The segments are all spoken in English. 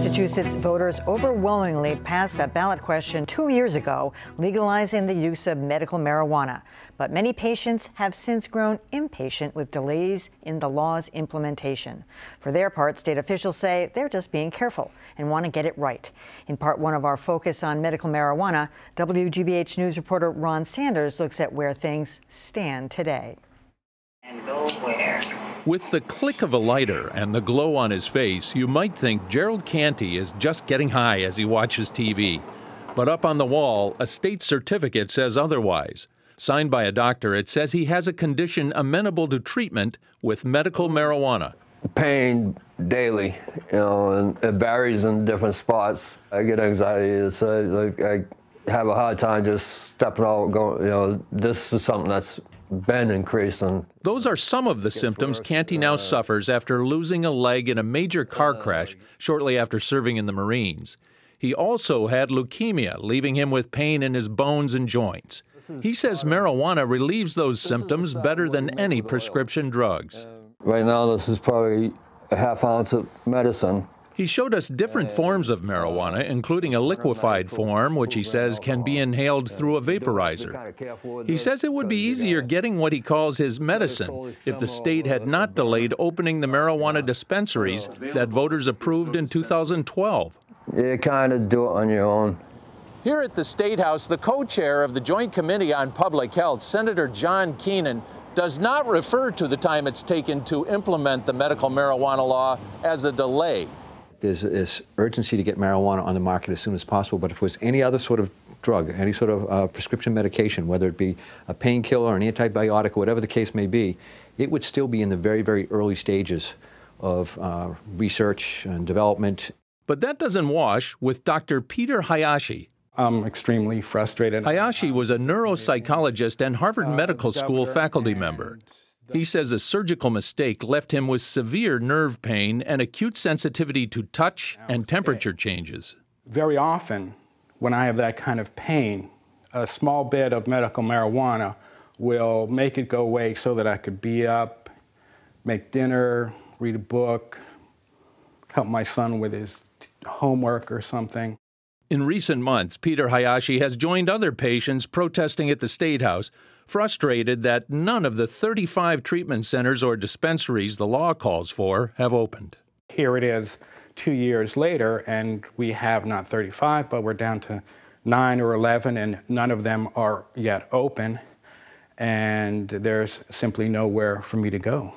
Massachusetts voters overwhelmingly passed a ballot question 2 years ago, legalizing the use of medical marijuana. But many patients have since grown impatient with delays in the law's implementation. For their part, state officials say they're just being careful and want to get it right. In part one of our focus on medical marijuana, WGBH News reporter Ron Sanders looks at where things stand today. And go where? With the click of a lighter and the glow on his face, you might think Gerald Canty is just getting high as he watches TV. But up on the wall, a state certificate says otherwise. Signed by a doctor, it says he has a condition amenable to treatment with medical marijuana. Pain daily, and it varies in different spots. I get anxiety, so I have a hard time just stepping out, going, this is something that's been increasing. Those are some of the symptoms Canty now suffers after losing a leg in a major car crash shortly after serving in the Marines. He also had leukemia, leaving him with pain in his bones and joints. He says marijuana relieves those symptoms better than any prescription drugs. Right now, this is probably a half ounce of medicine. He showed us different forms of marijuana, including a liquefied form, which he says can be inhaled through a vaporizer. He says it would be easier getting what he calls his medicine if the state had not delayed opening the marijuana dispensaries that voters approved in 2012. You kind of do it on your own. Here at the State House, the co-chair of the Joint Committee on Public Health, Senator John Keenan, does not refer to the time it's taken to implement the medical marijuana law as a delay. There's this urgency to get marijuana on the market as soon as possible, but if it was any other sort of drug, any sort of prescription medication, whether it be a painkiller or an antibiotic or whatever the case may be, it would still be in the very, very early stages of research and development. But that doesn't wash with Dr. Peter Hayashi. I'm extremely frustrated. Hayashi was a neuropsychologist and Harvard Medical School faculty member. He says a surgical mistake left him with severe nerve pain and acute sensitivity to touch and temperature changes. Very often, when I have that kind of pain, a small bit of medical marijuana will make it go away so that I could be up, make dinner, read a book, help my son with his homework or something. In recent months, Peter Hayashi has joined other patients protesting at the State House, frustrated that none of the 35 treatment centers or dispensaries the law calls for have opened. Here it is 2 years later, and we have not 35, but we're down to 9 or 11, and none of them are yet open, and there's simply nowhere for me to go.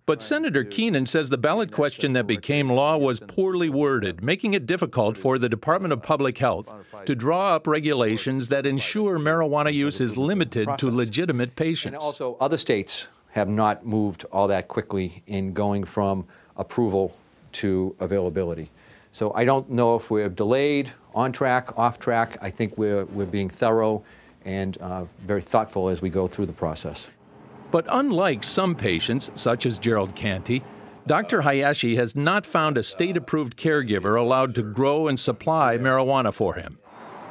But Senator Keenan says the ballot question that became law was poorly worded, making it difficult for the Department of Public Health to draw up regulations that ensure marijuana use is limited to legitimate patients. And also, other states have not moved all that quickly in going from approval to availability. So I don't know if we're delayed, on track, off track. I think we're being thorough and very thoughtful as we go through the process. But unlike some patients, such as Gerald Canty, Dr. Hayashi has not found a state-approved caregiver allowed to grow and supply marijuana for him.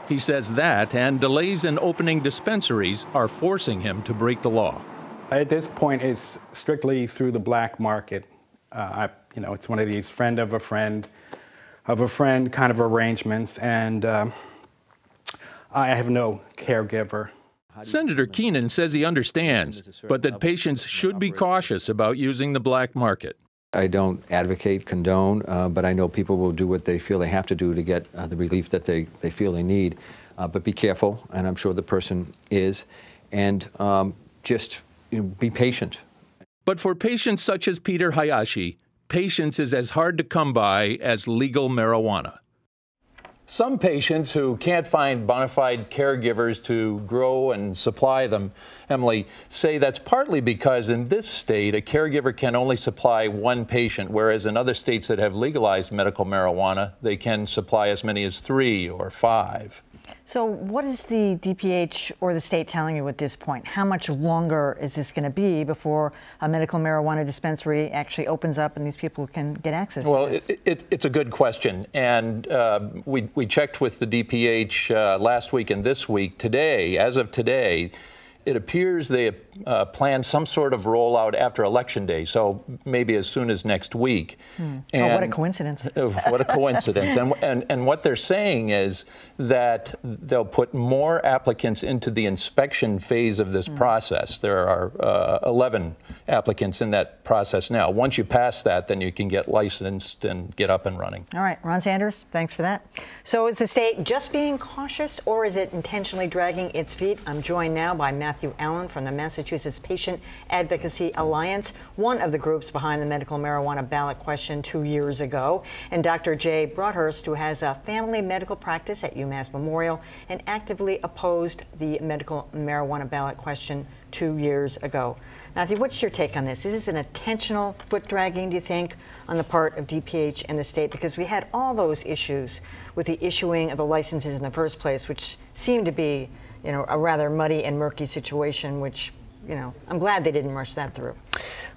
He says that and delays in opening dispensaries are forcing him to break the law. At this point, it's strictly through the black market. It's one of these friend of a friend kind of arrangements, and I have no caregiver. Senator Keenan says he understands, but that patients should be cautious about using the black market. I don't advocate, condone, but I know people will do what they feel they have to do to get the relief that they feel they need. But be careful, and I'm sure the person is, and just be patient. But for patients such as Peter Hayashi, patience is as hard to come by as legal marijuana. Some patients who can't find bona fide caregivers to grow and supply them, Emily, say that's partly because in this state, a caregiver can only supply one patient, whereas in other states that have legalized medical marijuana, they can supply as many as 3 or 5. So what is the DPH or the state telling you at this point? How much longer is this going to be before a medical marijuana dispensary actually opens up and these people can get access to this? Well, it's a good question. And we checked with the DPH last week and this week. Today, as of today, it appears they plan some sort of rollout after Election Day, so maybe as soon as next week. And, oh, what a coincidence. What a coincidence. And what they're saying is that they'll put more applicants into the inspection phase of this process. There are 11 applicants in that process now. Once you pass that, then you can get licensed and get up and running. All right, Ron Sanders, thanks for that. So is the state just being cautious, or is it intentionally dragging its feet? I'm joined now by Matthew Allen from the Massachusetts Patient Advocacy Alliance, one of the groups behind the medical marijuana ballot question 2 years ago, and Dr. Jay Broadhurst, who has a family medical practice at UMass Memorial and actively opposed the medical marijuana ballot question 2 years ago. Matthew, what's your take on this? Is this an intentional foot dragging, do you think, on the part of DPH and the state? Because we had all those issues with the issuing of the licenses in the first place, which seemed to be, you know, a rather muddy and murky situation, which, you know, I'm glad they didn't rush that through.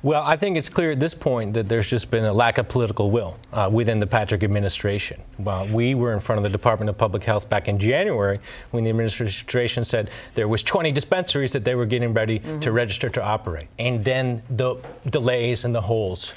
Well, I think it's clear at this point that there's just been a lack of political will within the Patrick administration. Well, we were in front of the Department of Public Health back in January when the administration said there was 20 dispensaries that they were getting ready to register to operate. And then the delays and the holes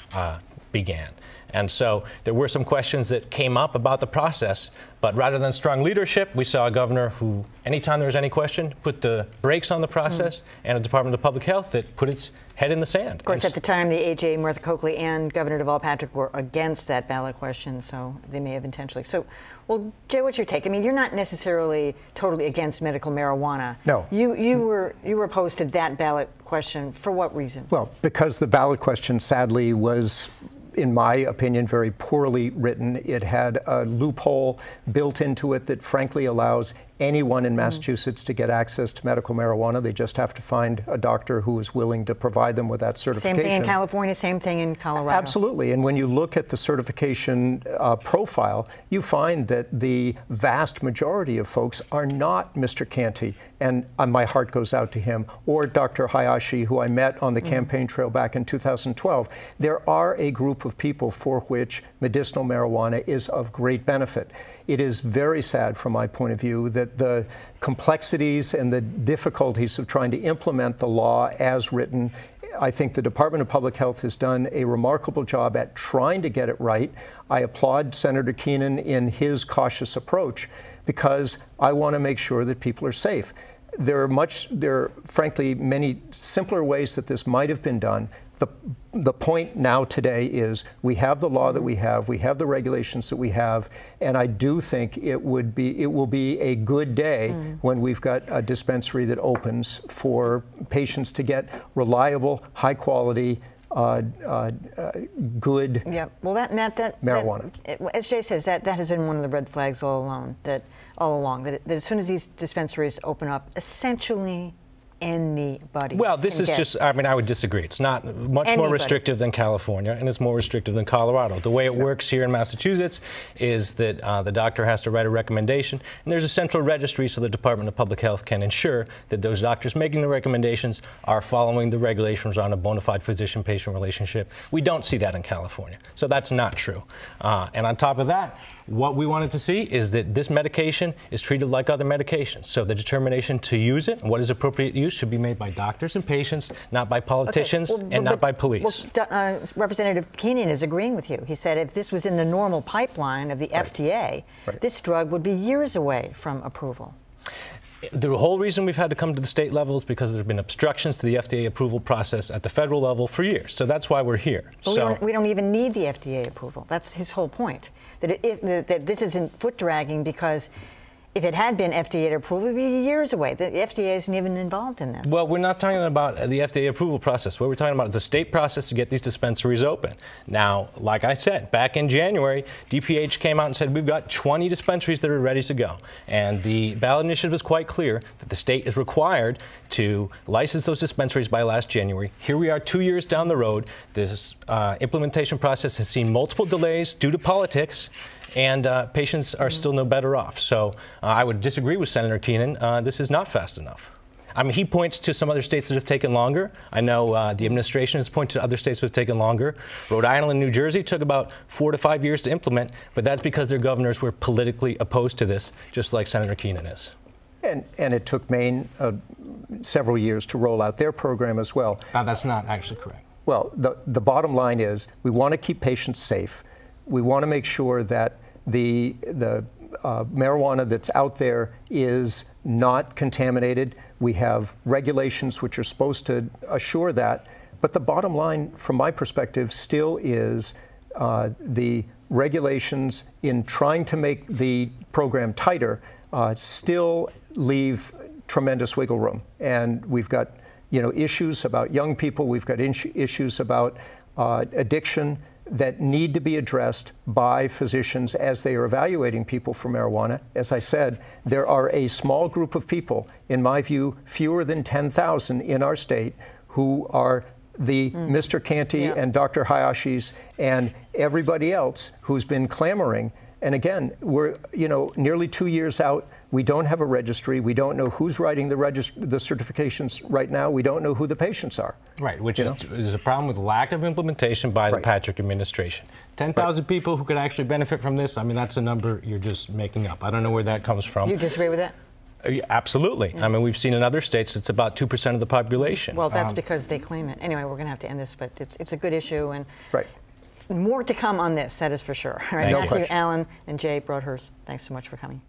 began. And so there were some questions that came up about the process, but rather than strong leadership, we saw a governor who, anytime there was any question, put the brakes on the process, and a Department of Public Health that put its head in the sand. Of course, at the time, the AJ, Martha Coakley, and Governor Deval Patrick were against that ballot question, so they may have intentionally. So, well, Jay, what's your take? I mean, you're not necessarily totally against medical marijuana. No. You were opposed to that ballot question. For what reason? Well, because the ballot question, sadly, was, in my opinion, very poorly written. It had a loophole built into it that frankly allows anyone in Massachusetts to get access to medical marijuana. They just have to find a doctor who is willing to provide them with that certification. Same thing in California, same thing in Colorado. Absolutely. And when you look at the certification profile, you find that the vast majority of folks are not Mr. Canty, and my heart goes out to him, or Dr. Hayashi, who I met on the campaign trail back in 2012. There are a group of people for which medicinal marijuana is of great benefit. It is very sad from my point of view that the complexities and the difficulties of trying to implement the law as written, I think the Department of Public Health has done a remarkable job at trying to get it right. I applaud Senator Keenan in his cautious approach because I want to make sure that people are safe. There are frankly many simpler ways that this might have been done. The point now today is we have the law that we have the regulations that we have, and I do think it will be a good day when we've got a dispensary that opens for patients to get reliable, high quality, good well, marijuana. As Jay says, that has been one of the red flags all along, that as soon as these dispensaries open up, essentially anybody. Well, this is just, I mean, I would disagree. It's not much more restrictive than California, and it's more restrictive than Colorado. The way it works here in Massachusetts is that the doctor has to write a recommendation, and there's a central registry so the Department of Public Health can ensure that those doctors making the recommendations are following the regulations on a bona fide physician-patient relationship. We don't see that in California, so that's not true. And on top of that, what we wanted to see is that this medication is treated like other medications. So the determination to use it and what is appropriate use should be made by doctors and patients, not by politicians and not by police. Well, Representative Keenan is agreeing with you. He said if this was in the normal pipeline of the FDA, this drug would be years away from approval. The whole reason we've had to come to the state level is because there have been obstructions to the FDA approval process at the federal level for years. So that's why we're here. But we don't even need the FDA approval. That's his whole point, that this isn't foot dragging, because if it had been FDA approval, it would be years away. The FDA isn't even involved in this. Well, we're not talking about the FDA approval process. What we're talking about is the state process to get these dispensaries open. Now, like I said, back in January, DPH came out and said we've got 20 dispensaries that are ready to go. And the ballot initiative is quite clear that the state is required to license those dispensaries by last January. Here we are 2 years down the road. This implementation process has seen multiple delays due to politics, and patients are still no better off. So I would disagree with Senator Keenan. This is not fast enough. I mean, he points to some other states that have taken longer. I know the administration has pointed to other states that have taken longer. Rhode Island and New Jersey took about 4 to 5 years to implement, but that's because their governors were politically opposed to this, just like Senator Keenan is. And it took Maine several years to roll out their program as well. That's not actually correct. Well, the bottom line is we want to keep patients safe. We want to make sure that the marijuana that's out there is not contaminated. We have regulations which are supposed to assure that. But the bottom line, from my perspective, still is the regulations in trying to make the program tighter still leave tremendous wiggle room. And we've got issues about young people. We've got issues about addiction that need to be addressed by physicians as they are evaluating people for marijuana. As I said, there are a small group of people, in my view, fewer than 10,000 in our state, who are the Mr. Canty and Dr. Hayashi's and everybody else who's been clamoring. And again, we're nearly 2 years out. We don't have a registry. We don't know who's writing the certifications right now. We don't know who the patients are. Right, which is a problem with lack of implementation by the Patrick administration. 10,000 people who could actually benefit from this, I mean, that's a number you're just making up. I don't know where that comes from. You disagree with that? Absolutely. I mean, we've seen in other states it's about 2% of the population. Well, that's because they claim it. Anyway, we're going to have to end this, but it's a good issue, and more to come on this, that is for sure. All right, Matthew, Alan, and Jay Broadhurst, thanks so much for coming.